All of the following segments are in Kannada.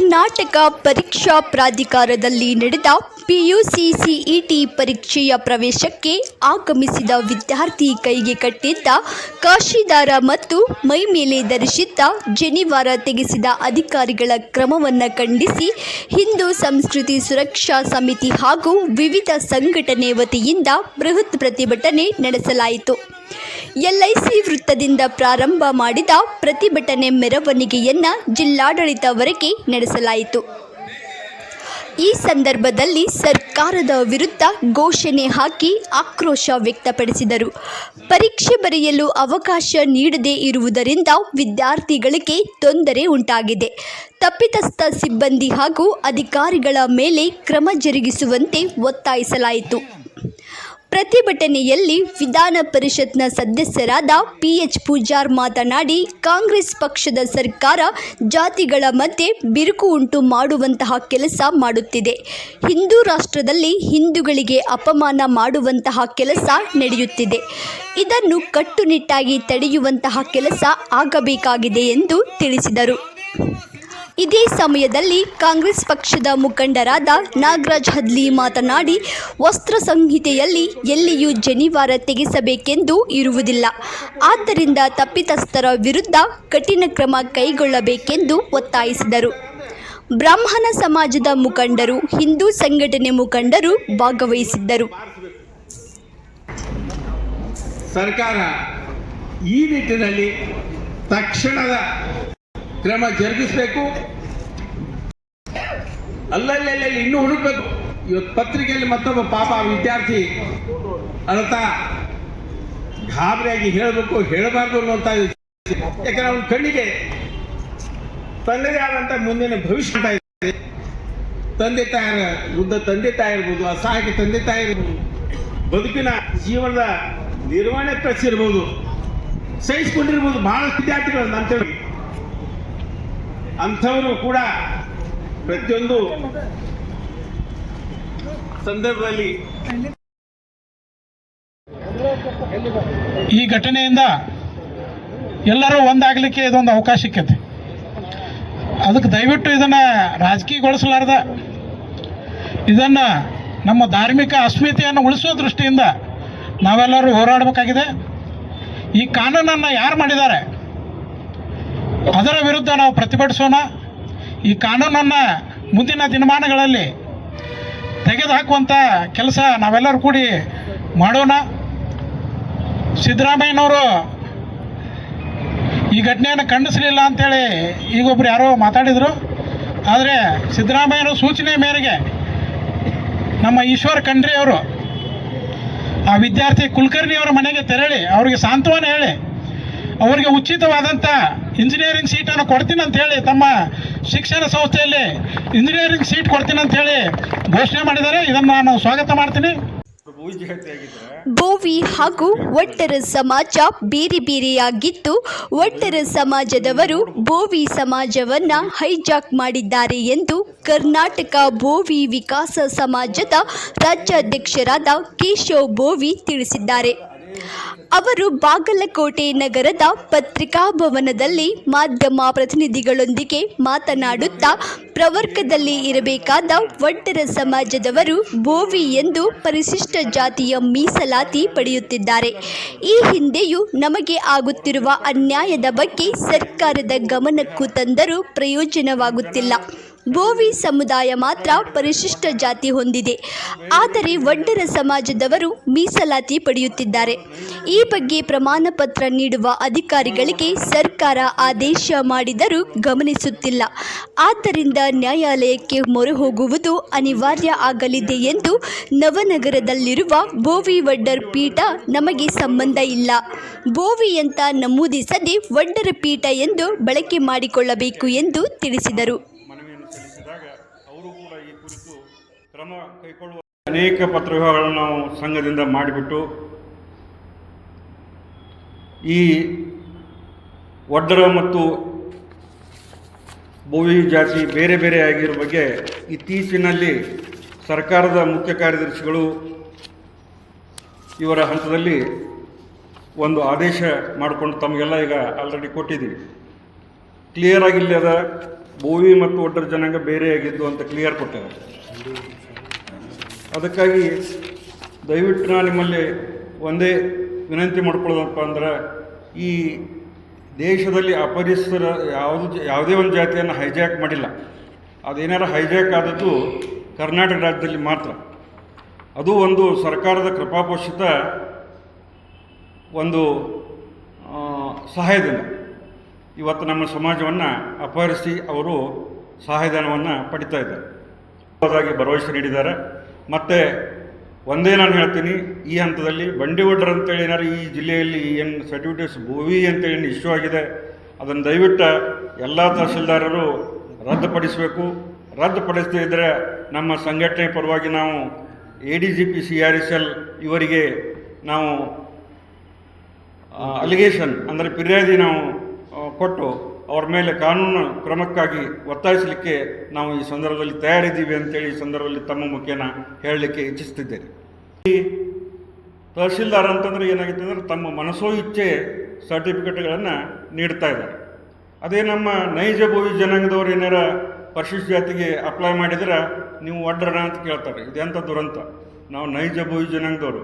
ಕರ್ನಾಟಕ ಪರೀಕ್ಷಾ ಪ್ರಾಧಿಕಾರದಲ್ಲಿ ನಡೆದ ಪಿಯುಸಿ ಸಿಇಟಿ ಪರೀಕ್ಷೆಯ ಪ್ರವೇಶಕ್ಕೆ ಆಗಮಿಸಿದ ವಿದ್ಯಾರ್ಥಿ ಕೈಗೆ ಕಟ್ಟಿದ್ದ ಕಾಶಿದಾರ ಮತ್ತು ಮೈಮೇಲೆ ಧರಿಸಿದ್ದ ಜನಿವಾರ ತೆಗೆಸಿದ ಅಧಿಕಾರಿಗಳ ಕ್ರಮವನ್ನು ಖಂಡಿಸಿ ಹಿಂದೂ ಸಂಸ್ಕೃತಿ ಸುರಕ್ಷಾ ಸಮಿತಿ ಹಾಗೂ ವಿವಿಧ ಸಂಘಟನೆ ವತಿಯಿಂದ ಬೃಹತ್ ಪ್ರತಿಭಟನೆ ನಡೆಸಲಾಯಿತು. ಎಲ್ಐಸಿ ವೃತ್ತದಿಂದ ಪ್ರಾರಂಭ ಮಾಡಿದ ಪ್ರತಿಭಟನೆ ಮೆರವಣಿಗೆಯನ್ನು ಜಿಲ್ಲಾಡಳಿತವರೆಗೆ ನಡೆಸಲಾಯಿತು. ಈ ಸಂದರ್ಭದಲ್ಲಿ ಸರ್ಕಾರದ ವಿರುದ್ಧ ಘೋಷಣೆ ಹಾಕಿ ಆಕ್ರೋಶ ವ್ಯಕ್ತಪಡಿಸಿದರು. ಪರೀಕ್ಷೆ ಬರೆಯಲು ಅವಕಾಶ ನೀಡದೇ ಇರುವುದರಿಂದ ವಿದ್ಯಾರ್ಥಿಗಳಿಗೆ ತೊಂದರೆ ಉಂಟಾಗಿದೆ. ತಪ್ಪಿತಸ್ಥ ಸಿಬ್ಬಂದಿ ಹಾಗೂ ಅಧಿಕಾರಿಗಳ ಮೇಲೆ ಕ್ರಮ ಜರುಗಿಸುವಂತೆ ಒತ್ತಾಯಿಸಲಾಯಿತು. ಪ್ರತಿಭಟನೆಯಲ್ಲಿ ವಿಧಾನ ಪರಿಷತ್ನ ಸದಸ್ಯರಾದ PH ಪೂಜಾರ್ ಮಾತನಾಡಿ, ಕಾಂಗ್ರೆಸ್ ಪಕ್ಷದ ಸರ್ಕಾರ ಜಾತಿಗಳ ಮಧ್ಯೆ ಬಿರುಕು ಉಂಟು ಮಾಡುವಂತಹ ಕೆಲಸ ಮಾಡುತ್ತಿದೆ. ಹಿಂದೂ ರಾಷ್ಟ್ರದಲ್ಲಿ ಹಿಂದೂಗಳಿಗೆ ಅಪಮಾನ ಮಾಡುವಂತಹ ಕೆಲಸ ನಡೆಯುತ್ತಿದೆ. ಇದನ್ನು ಕಟ್ಟುನಿಟ್ಟಾಗಿ ತಡೆಯುವಂತಹ ಕೆಲಸ ಆಗಬೇಕಾಗಿದೆ ಎಂದು ತಿಳಿಸಿದರು. ಇದೇ ಸಮಯದಲ್ಲಿ ಕಾಂಗ್ರೆಸ್ ಪಕ್ಷದ ಮುಖಂಡರಾದ ನಾಗರಾಜ್ ಹದ್ಲಿ ಮಾತನಾಡಿ, ವಸ್ತ್ರ ಸಂಹಿತೆಯಲ್ಲಿ ಎಲ್ಲಿಯೂ ಜನಿವಾರ ತೆಗೆಸಬೇಕೆಂದು ಇರುವುದಿಲ್ಲ. ಆದ್ದರಿಂದ ತಪ್ಪಿತಸ್ಥರ ವಿರುದ್ಧ ಕಠಿಣ ಕ್ರಮ ಕೈಗೊಳ್ಳಬೇಕೆಂದು ಒತ್ತಾಯಿಸಿದರು. ಬ್ರಾಹ್ಮಣ ಸಮಾಜದ ಮುಖಂಡರು, ಹಿಂದೂ ಸಂಘಟನೆ ಮುಖಂಡರು ಭಾಗವಹಿಸಿದ್ದರು. ಸರ್ಕಾರ ಈ ನಿಟ್ಟಿನಲ್ಲಿ ತಕ್ಷಣದ ಕ್ರಮ ಜರುಗಿಸಬೇಕು. ಅಲ್ಲಲ್ಲಿ ಇನ್ನೂ ಹುಡುಕಬೇಕು. ಇವತ್ತು ಪತ್ರಿಕೆಯಲ್ಲಿ ಮತ್ತೊಬ್ಬ ಪಾಪ ವಿದ್ಯಾರ್ಥಿ ಅಳ್ತಾ ಗಾಬರಿಯಾಗಿ ಹೇಳಬೇಕು ಹೇಳಬಾರ್ದು ಅನ್ನುವಂಥ, ಯಾಕಂದ್ರೆ ಅವನ ಕಣ್ಣಿಗೆ ತನ್ನದೇ ಆದಂಥ ಮುಂದಿನ ಭವಿಷ್ಯ ಇದೆ. ತಂದೆ ತಾಯಿರ ವೃದ್ಧ ತಂದೆ ತಾಯಿ ಇರ್ಬೋದು, ಅಸಹಾಯಕ ತಂದೆ ತಾಯಿ ಇರ್ಬೋದು, ಬದುಕಿನ ಜೀವನದ ನಿರ್ವಹಣೆ ಕಳಿಸಿರ್ಬೋದು, ಸಹಿಸಿಕೊಂಡಿರ್ಬೋದು ಬಹಳಷ್ಟು ವಿದ್ಯಾರ್ಥಿಗಳು ಅಂತೇಳಿ. ಅಂಥವರು ಕೂಡ ಪ್ರತಿಯೊಂದು ಸಂದರ್ಭದಲ್ಲಿ ಈ ಘಟನೆಯಿಂದ ಎಲ್ಲರೂ ಒಂದಾಗಲಿಕ್ಕೆ ಇದೊಂದು ಅವಕಾಶ ಸಿಕ್ಕೈತೆ. ಅದಕ್ಕೆ ದಯವಿಟ್ಟು ಇದನ್ನು ರಾಜಕೀಯಗೊಳಿಸಲಾರ್ದ ಇದನ್ನು ನಮ್ಮ ಧಾರ್ಮಿಕ ಅಸ್ಮಿತೆಯನ್ನು ಉಳಿಸುವ ದೃಷ್ಟಿಯಿಂದ ನಾವೆಲ್ಲರೂ ಹೋರಾಡಬೇಕಾಗಿದೆ. ಈ ಕಾನೂನನ್ನು ಯಾರು ಮಾಡಿದ್ದಾರೆ ಅದರ ವಿರುದ್ಧ ನಾವು ಪ್ರತಿಭಟಿಸೋಣ. ಈ ಕಾನೂನನ್ನು ಮುಂದಿನ ದಿನಮಾನಗಳಲ್ಲಿ ತೆಗೆದುಹಾಕುವಂಥ ಕೆಲಸ ನಾವೆಲ್ಲರೂ ಕೂಡಿ ಮಾಡೋಣ. ಸಿದ್ದರಾಮಯ್ಯನವರು ಈ ಘಟನೆಯನ್ನು ಖಂಡಿಸಲಿಲ್ಲ ಅಂಥೇಳಿ ಈಗೊಬ್ಬರು ಯಾರೋ ಮಾತಾಡಿದರು. ಆದರೆ ಸಿದ್ದರಾಮಯ್ಯನ ಸೂಚನೆ ಮೇರೆಗೆ ನಮ್ಮ ಈಶ್ವರ್ ಖಂಡ್ರೆ ಅವರು ಆ ವಿದ್ಯಾರ್ಥಿ ಕುಲಕರ್ಣಿಯವರ ಮನೆಗೆ ತೆರಳಿ ಅವರಿಗೆ ಸಾಂತ್ವನ ಹೇಳಿ ಅವರಿಗೆ ಉಚಿತವಾದಂಥ ಇಂಜಿನಿಯರಿಂಗ್ ಸೀಟನ್ನು ಕೊಡ್ತೀನಿ ಅಂತ ಹೇಳಿ ತಮ್ಮ ಶಿಕ್ಷಣ ಸಂಸ್ಥೆಯಲ್ಲಿ ಇಂಜಿನಿಯರಿಂಗ್ ಸೀಟ್ ಕೊಡ್ತೀನಿ ಅಂತ ಹೇಳಿ ಘೋಷಣೆ ಮಾಡಿದ್ದಾರೆ. ಇದನ್ನು ನಾನು ಸ್ವಾಗತ ಮಾಡ್ತೀನಿ. ಬೋವಿ ಹಾಗೂ ಒಡ್ಡರ ಸಮಾಜ ಬೇರೆ ಬೇರೆಯಾಗಿದ್ದು, ಒಡ್ಡರ ಸಮಾಜದವರು ಬೋವಿ ಸಮಾಜವನ್ನ ಹೈಜಾಕ್ ಮಾಡಿದ್ದಾರೆ ಎಂದು ಕರ್ನಾಟಕ ಬೋವಿ ವಿಕಾಸ ಸಮಾಜದ ರಾಜ್ಯಾಧ್ಯಕ್ಷರಾದ ಕೇಶವ್ ಬೋವಿ ತಿಳಿಸಿದ್ದಾರೆ. ಅವರು ಬಾಗಲಕೋಟೆ ನಗರದ ಪತ್ರಿಕಾ ಭವನದಲ್ಲಿ ಮಾಧ್ಯಮ ಪ್ರತಿನಿಧಿಗಳೊಂದಿಗೆ ಮಾತನಾಡುತ್ತಾ, ಪ್ರವರ್ಗದಲ್ಲಿ ಇರಬೇಕಾದ ಒಡ್ಡರ ಸಮಾಜದವರು ಬೋವಿ ಎಂದು ಪರಿಶಿಷ್ಟ ಜಾತಿಯ ಮೀಸಲಾತಿ ಪಡೆಯುತ್ತಿದ್ದಾರೆ. ಈ ಹಿಂದೆಯೂ ನಮಗೆ ಆಗುತ್ತಿರುವ ಅನ್ಯಾಯದ ಬಗ್ಗೆ ಸರ್ಕಾರದ ಗಮನಕ್ಕೂ ತಂದರೂ ಪ್ರಯೋಜನವಾಗುತ್ತಿಲ್ಲ. ಬೋವಿ ಸಮುದಾಯ ಮಾತ್ರ ಪರಿಶಿಷ್ಟ ಜಾತಿ ಹೊಂದಿದೆ, ಆದರೆ ಒಡ್ಡರ ಸಮಾಜದವರು ಮೀಸಲಾತಿ ಪಡೆಯುತ್ತಿದ್ದಾರೆ. ಈ ಬಗ್ಗೆ ಪ್ರಮಾಣ ಪತ್ರ ನೀಡುವ ಅಧಿಕಾರಿಗಳಿಗೆ ಸರ್ಕಾರ ಆದೇಶ ಮಾಡಿದರೂ ಗಮನಿಸುತ್ತಿಲ್ಲ. ಆದ್ದರಿಂದ ನ್ಯಾಯಾಲಯಕ್ಕೆ ಮೊರೆ ಹೋಗುವುದು ಅನಿವಾರ್ಯ ಆಗಲಿದೆ ಎಂದು ನವನಗರದಲ್ಲಿರುವ ಬೋವಿ ಒಡ್ಡರ್ ಪೀಠ ನಮಗೆ ಸಂಬಂಧ ಇಲ್ಲ, ಬೋವಿ ಅಂತ ನಮೂದಿಸದೆ ಒಡ್ಡರ ಪೀಠ ಎಂದು ಬಳಕೆ ಮಾಡಿಕೊಳ್ಳಬೇಕು ಎಂದು ತಿಳಿಸಿದರು. ಅನೇಕ ಪತ್ರವ್ಯವಹಾರಗಳನ್ನು ನಾವು ಸಂಘದಿಂದ ಮಾಡಿಬಿಟ್ಟು ಈ ಒಡ್ಡರ ಮತ್ತು ಬೋವಿ ಜಾತಿ ಬೇರೆ ಬೇರೆ ಆಗಿರೋ ಬಗ್ಗೆ ಇತ್ತೀಚಿನಲ್ಲಿ ಸರ್ಕಾರದ ಮುಖ್ಯ ಕಾರ್ಯದರ್ಶಿಗಳು ಇವರ ಹಂತದಲ್ಲಿ ಒಂದು ಆದೇಶ ಮಾಡಿಕೊಂಡು ತಮಗೆಲ್ಲ ಈಗ ಆಲ್ರೆಡಿ ಕೊಟ್ಟಿದ್ದೀವಿ. ಕ್ಲಿಯರ್ ಆಗಿಲ್ಲ ಅದ ಬೋವಿ ಮತ್ತು ಒಡ್ಡರ ಜನಾಂಗ ಬೇರೆಯಾಗಿದ್ದು ಅಂತ ಕ್ಲಿಯರ್ ಕೊಟ್ಟಿದ್ದಾರೆ. ಅದಕ್ಕಾಗಿ ದಯವಿಟ್ಟು ನಾನು ನಿಮ್ಮಲ್ಲಿ ಒಂದೇ ವಿನಂತಿ ಮಾಡ್ಕೊಳ್ಳೋದಪ್ಪ ಅಂದ್ರೆ, ಈ ದೇಶದಲ್ಲಿ ಅಪರಿಸರ ಯಾವುದೇ ಒಂದು ಜಾತಿಯನ್ನು ಹೈಜಾಕ್ ಮಾಡಿಲ್ಲ. ಅದೇನಾರು ಹೈಜಾಕ್ ಆದದ್ದು ಕರ್ನಾಟಕ ರಾಜ್ಯದಲ್ಲಿ ಮಾತ್ರ. ಅದು ಒಂದು ಸರ್ಕಾರದ ಕೃಪಾಪೋಷಿತ ಒಂದು ಸಹಾಯಧನ. ಇವತ್ತು ನಮ್ಮ ಸಮಾಜವನ್ನು ಅಪಹರಿಸಿ ಅವರು ಸಹಾಯಧನವನ್ನು ಪಡಿತಾ ಇದ್ದಾರೆ. ಹಾಗಾಗಿ ಭರವಸೆ ನೀಡಿದ್ದಾರೆ. ಮತ್ತು ಒಂದೇ ನಾನು ಹೇಳ್ತೀನಿ, ಈ ಹಂತದಲ್ಲಿ ಬಂಡಿವಡ್ರ ಅಂತೇಳಿ ಏನಾರು ಈ ಜಿಲ್ಲೆಯಲ್ಲಿ ಏನು ಸರ್ಟಿಫಿಕೇಟ್ಸ್ ಬೋವಿ ಅಂತೇಳಿ ಏನು ಇಶ್ಯೂ ಆಗಿದೆ, ಅದನ್ನು ದಯವಿಟ್ಟು ಎಲ್ಲ ತಹಸೀಲ್ದಾರರು ರದ್ದುಪಡಿಸಬೇಕು. ರದ್ದುಪಡಿಸದೇ ಇದ್ದರೆ ನಮ್ಮ ಸಂಘಟನೆ ಪರವಾಗಿ ನಾವು ADGP CRSL ಇವರಿಗೆ ನಾವು ಅಲಿಗೇಷನ್ ಅಂದರೆ ಫಿರ್ಯಾದಿ ನಾವು ಕೊಟ್ಟು ಅವ್ರ ಮೇಲೆ ಕಾನೂನು ಕ್ರಮಕ್ಕಾಗಿ ಒತ್ತಾಯಿಸಲಿಕ್ಕೆ ನಾವು ಈ ಸಂದರ್ಭದಲ್ಲಿ ತಯಾರಿದ್ದೀವಿ ಅಂತೇಳಿ ಈ ಸಂದರ್ಭದಲ್ಲಿ ತಮ್ಮ ಮುಖೇನ ಹೇಳಲಿಕ್ಕೆ ಇಚ್ಛಿಸ್ತಿದ್ದೇನೆ. ಈ ತಹಸೀಲ್ದಾರ್ ಅಂತಂದರೆ ಏನಾಗುತ್ತೆ ಅಂದರೆ ತಮ್ಮ ಮನಸೋ ಇಚ್ಛೆ ಸರ್ಟಿಫಿಕೇಟ್ಗಳನ್ನು ನೀಡ್ತಾ ಇದ್ದಾರೆ. ಅದೇ ನಮ್ಮ ನೈಜ ಬೋವಿ ಜನಾಂಗದವ್ರು ಏನಾರ ಪರಿಶಿಷ್ಟ ಜಾತಿಗೆ ಅಪ್ಲೈ ಮಾಡಿದ್ರೆ ನೀವು ಒಡ್ರಣ ಅಂತ ಕೇಳ್ತಾರೆ. ಇದೆಂಥ ದುರಂತ. ನಾವು ನೈಜ ಬೋವಿ ಜನಾಂಗದವರು,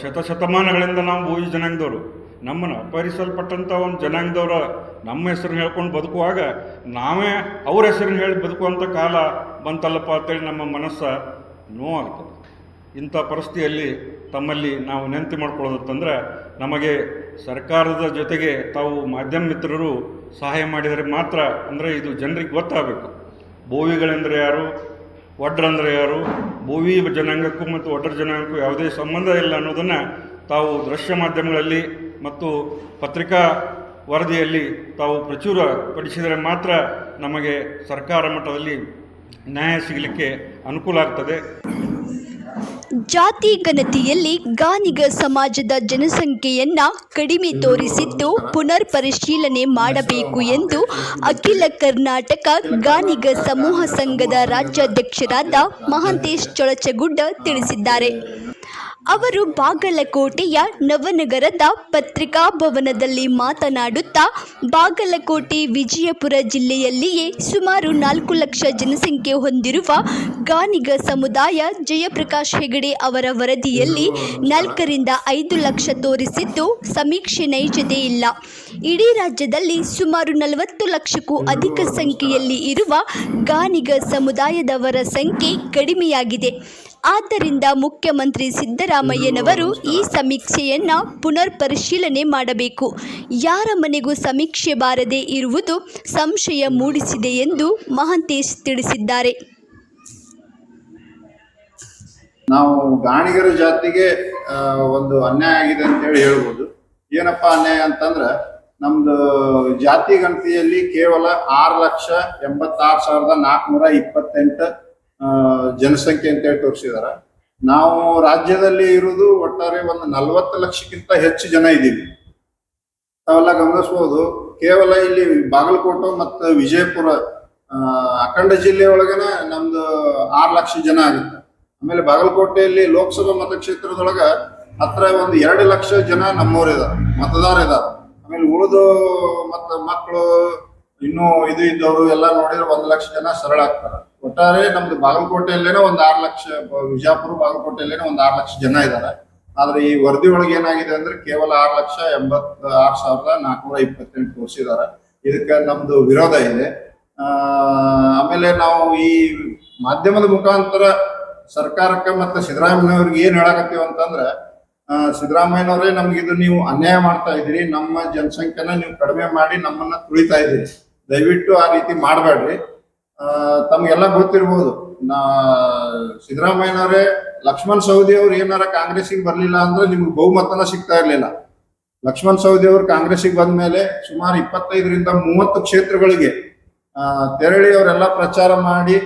ಶತಶತಮಾನಗಳಿಂದ ನಾವು ಬೋವಿ ಜನಾಂಗದವರು. ನಮ್ಮನ್ನು ಅಪಹರಿಸಲ್ಪಟ್ಟಂಥ ಒಂದು ಜನಾಂಗದವರ ನಮ್ಮ ಹೆಸರನ್ನು ಹೇಳ್ಕೊಂಡು ಬದುಕುವಾಗ ನಾವೇ ಅವ್ರ ಹೆಸರನ್ನು ಹೇಳಿ ಬದುಕುವಂಥ ಕಾಲ ಬಂತಲ್ಲಪ್ಪ ಅಂತೇಳಿ ನಮ್ಮ ಮನಸ್ಸು ನೋವಾಗ್ತದೆ. ಇಂಥ ಪರಿಸ್ಥಿತಿಯಲ್ಲಿ ತಮ್ಮಲ್ಲಿ ನಾವು ವಿನಂತಿ ಮಾಡ್ಕೊಳ್ಳೋದಂತಂದ್ರೆ, ನಮಗೆ ಸರ್ಕಾರದ ಜೊತೆಗೆ ತಾವು ಮಾಧ್ಯಮ ಮಿತ್ರರು ಸಹಾಯ ಮಾಡಿದರೆ ಮಾತ್ರ, ಅಂದರೆ ಇದು ಜನರಿಗೆ ಗೊತ್ತಾಗಬೇಕು. ಬೋವಿಗಳೆಂದರೆ ಯಾರು, ಒಡ್ರಂದರೆ ಯಾರು, ಬೋವಿ ಜನಾಂಗಕ್ಕೂ ಮತ್ತು ಒಡ್ರ ಜನಾಂಗಕ್ಕೂ ಯಾವುದೇ ಸಂಬಂಧ ಇಲ್ಲ ಅನ್ನೋದನ್ನು ತಾವು ದೃಶ್ಯ ಮಾಧ್ಯಮಗಳಲ್ಲಿ ಮತ್ತು ಪತ್ರಿಕಾ ವರದಿಯಲ್ಲಿ ತಾವು ಪ್ರಚುರಪಡಿಸಿದರೆ ಮಾತ್ರ ನಮಗೆ ಸರ್ಕಾರ ಮಟ್ಟದಲ್ಲಿ ನ್ಯಾಯ ಸಿಗಲಿಕ್ಕೆ ಅನುಕೂಲ ಆಗ್ತದೆ. ಜಾತಿ ಗಣತಿಯಲ್ಲಿ ಗಾನಿಗ ಸಮಾಜದ ಜನಸಂಖ್ಯೆಯನ್ನ ಕಡಿಮೆ ತೋರಿಸಿದ್ದು ಪುನರ್ ಪರಿಶೀಲನೆ ಮಾಡಬೇಕು ಎಂದು ಅಖಿಲ ಕರ್ನಾಟಕ ಗಾನಿಗ ಸಮೂಹ ಸಂಘದ ರಾಜ್ಯಾಧ್ಯಕ್ಷರಾದ ಮಹಾಂತೇಶ್ ಚೊಳಚಗುಡ್ಡ ತಿಳಿಸಿದ್ದಾರೆ. ಅವರು ಬಾಗಲಕೋಟೆಯ ನವನಗರದ ಪತ್ರಿಕಾ ಭವನದಲ್ಲಿ ಮಾತನಾಡುತ್ತಾ, ಬಾಗಲಕೋಟೆ ವಿಜಯಪುರ ಜಿಲ್ಲೆಯಲ್ಲಿಯೇ ಸುಮಾರು 4 ಲಕ್ಷ ಜನಸಂಖ್ಯೆ ಹೊಂದಿರುವ ಗಾನಿಗ ಸಮುದಾಯ ಜಯಪ್ರಕಾಶ್ ಹೆಗಡೆ ಅವರ ವರದಿಯಲ್ಲಿ 4 ರಿಂದ 5 ಲಕ್ಷ ತೋರಿಸಿದ್ದು ಸಮೀಕ್ಷೆ ನೈಜತೆ ಇಲ್ಲ. ಇಡೀ ರಾಜ್ಯದಲ್ಲಿ ಸುಮಾರು 40 ಲಕ್ಷಕ್ಕೂ ಅಧಿಕ ಸಂಖ್ಯೆಯಲ್ಲಿ ಇರುವ ಗಾನಿಗ ಸಮುದಾಯದವರ ಸಂಖ್ಯೆ ಕಡಿಮೆಯಾಗಿದೆ. ಆದ್ದರಿಂದ ಮುಖ್ಯಮಂತ್ರಿ ಸಿದ್ದರಾಮಯ್ಯನವರು ಈ ಸಮೀಕ್ಷೆಯನ್ನು ಪುನರ್ ಪರಿಶೀಲನೆ ಮಾಡಬೇಕು. ಯಾರ ಮನೆಗೂ ಸಮೀಕ್ಷೆ ಬಾರದೇ ಇರುವುದು ಸಂಶಯ ಮೂಡಿಸಿದೆ ಎಂದು ಮಹಾಂತೇಶ್ ತಿಳಿಸಿದ್ದಾರೆ. ನಾವು ಗಾಣಿಗರ ಜಾತಿಗೆ ಒಂದು ಅನ್ಯಾಯ ಆಗಿದೆ ಅಂತೇಳಿ ಹೇಳ್ಬೋದು. ಏನಪ್ಪಾ ಅನ್ಯಾಯ ಅಂತಂದ್ರೆ, ನಮ್ದು ಜಾತಿ ಗಣತಿಯಲ್ಲಿ ಕೇವಲ 6,86,428 ಜನಸಂಖ್ಯೆ ಅಂತೇಳಿ ತೋರಿಸಿದಾರ. ನಾವು ರಾಜ್ಯದಲ್ಲಿ ಇರುವುದು ಒಟ್ಟಾರೆ ಒಂದು 40 ಲಕ್ಷಕ್ಕಿಂತ ಹೆಚ್ಚು ಜನ ಇದ್ದೀವಿ. ತಾವೆಲ್ಲ ಗಮನಿಸ್ಬೋದು. ಕೇವಲ ಇಲ್ಲಿ ಬಾಗಲಕೋಟೆ ಮತ್ತು ವಿಜಯಪುರ ಅಖಂಡ ಜಿಲ್ಲೆ ಒಳಗನ ನಮ್ದು 6 ಲಕ್ಷ ಜನ ಆಗುತ್ತೆ. ಆಮೇಲೆ ಬಾಗಲಕೋಟೆಯಲ್ಲಿ ಲೋಕಸಭಾ ಮತಕ್ಷೇತ್ರದೊಳಗ ಹತ್ರ ಒಂದು 2 ಲಕ್ಷ ಜನ ನಮ್ಮವ್ರು ಇದಾರೆ, ಮತದಾರ ಇದಾರೆ. ಆಮೇಲೆ ಉಳಿದು ಮತ್ತು ಮಕ್ಕಳು ಇನ್ನೂ ಇದ್ದವರು ಎಲ್ಲ ನೋಡಿದ್ರೆ 1 ಲಕ್ಷ ಜನ ಸರಳ ಆಗ್ತಾರೆ. ಒಟ್ಟಾರೆ ನಮ್ದು ಬಾಗಲಕೋಟೆಯಲ್ಲೇನೋ ಒಂದು 6 ಲಕ್ಷ, ವಿಜಯಪುರ ಬಾಗಲಕೋಟೆಯಲ್ಲೇನೋ ಒಂದು 6 ಲಕ್ಷ ಜನ ಇದ್ದಾರೆ. ಆದ್ರೆ ಈ ವರದಿ ಒಳಗೆ ಏನಾಗಿದೆ ಅಂದ್ರೆ ಕೇವಲ 6,86,428 ತೋರಿಸಿದ್ದಾರೆ. ಇದಕ್ಕೆ ನಮ್ದು ವಿರೋಧ ಇದೆ. ಆಮೇಲೆ ನಾವು ಈ ಮಾಧ್ಯಮದ ಮುಖಾಂತರ ಸರ್ಕಾರಕ್ಕೆ ಮತ್ತೆ ಸಿದ್ದರಾಮಯ್ಯನವ್ರಿಗೆ ಏನ್ ಹೇಳಕತ್ತೀವಿ ಅಂತಂದ್ರೆ, ಸಿದ್ದರಾಮಯ್ಯನವರೇ ನಮ್ಗೆ ಇದು ನೀವು ಅನ್ಯಾಯ ಮಾಡ್ತಾ ಇದ್ದೀರಿ, ನಮ್ಮ ಜನಸಂಖ್ಯೆನ ನೀವು ಕಡಿಮೆ ಮಾಡಿ ನಮ್ಮನ್ನ ತುಳಿತಾ ಇದ್ದೀರಿ, ದಯವಿಟ್ಟು ಆ ರೀತಿ ಮಾಡಬೇಡ್ರಿ. ತಮ್ಗೆಲ್ಲ ಗೊತ್ತಿರ್ಬೋದು, ಸಿದ್ದರಾಮಯ್ಯನವರೇ ಲಕ್ಷ್ಮಣ್ ಸವದಿ ಅವ್ರು ಏನಾರ ಕಾಂಗ್ರೆಸ್ಸಿಗೆ ಬರ್ಲಿಲ್ಲ ಅಂದ್ರೆ ನಿಮ್ಗೆ ಬಹುಮತನ ಸಿಗ್ತಾ ಇರ್ಲಿಲ್ಲ. ಲಕ್ಷ್ಮಣ್ ಸವದಿ ಅವರು ಕಾಂಗ್ರೆಸ್ಸಿಗೆ ಬಂದ್ಮೇಲೆ ಸುಮಾರು 25 ರಿಂದ 30 ಕ್ಷೇತ್ರಗಳಿಗೆ ತೆರಳಿ ಅವರೆಲ್ಲ ಪ್ರಚಾರ ಮಾಡಿ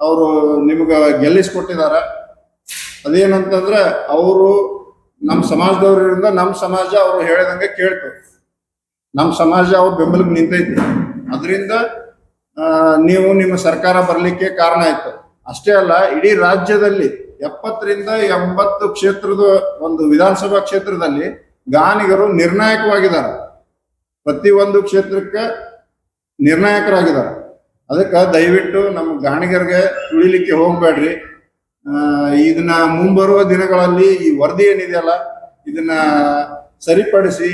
ಅವರು ನಿಮ್ಗೆ ಗೆಲ್ಲಿಸ್ಕೊಟ್ಟಿದಾರ. ಅದೇನಂತಂದ್ರೆ, ಅವರು ನಮ್ಮ ಸಮಾಜದವರಿಂದ ನಮ್ಮ ಸಮಾಜ ಅವರು ಹೇಳಿದಂಗೆ ಕೇಳ್ತು, ನಮ್ಮ ಸಮಾಜ ಅವ್ರ ಬೆಂಬಲಕ್ಕೆ ನಿಂತೈತಿ. ಅದರಿಂದ ನೀವು ನಿಮ್ಮ ಸರ್ಕಾರ ಬರಲಿಕ್ಕೆ ಕಾರಣ ಆಯ್ತು. ಅಷ್ಟೇ ಅಲ್ಲ, ಇಡೀ ರಾಜ್ಯದಲ್ಲಿ 70 ರಿಂದ 80 ಕ್ಷೇತ್ರದ ಒಂದು ವಿಧಾನಸಭಾ ಕ್ಷೇತ್ರದಲ್ಲಿ ಗಾನಿಗರು ನಿರ್ಣಾಯಕವಾಗಿದ್ದಾರೆ. ಪ್ರತಿ ಒಂದು ಕ್ಷೇತ್ರಕ್ಕೆ ನಿರ್ಣಾಯಕರಾಗಿದ್ದಾರೆ. ಅದಕ್ಕೆ ದಯವಿಟ್ಟು ನಮ್ಮ ಗಾಣಿಗರಿಗೆ ತುಳಿಲಿಕ್ಕೆ ಹೋಗ್ಬೇಡ್ರಿ. ಇದನ್ನ ಮುಂಬರುವ ದಿನಗಳಲ್ಲಿ ಈ ವರದಿ ಏನಿದೆಯಲ್ಲ ಇದನ್ನ ಸರಿಪಡಿಸಿ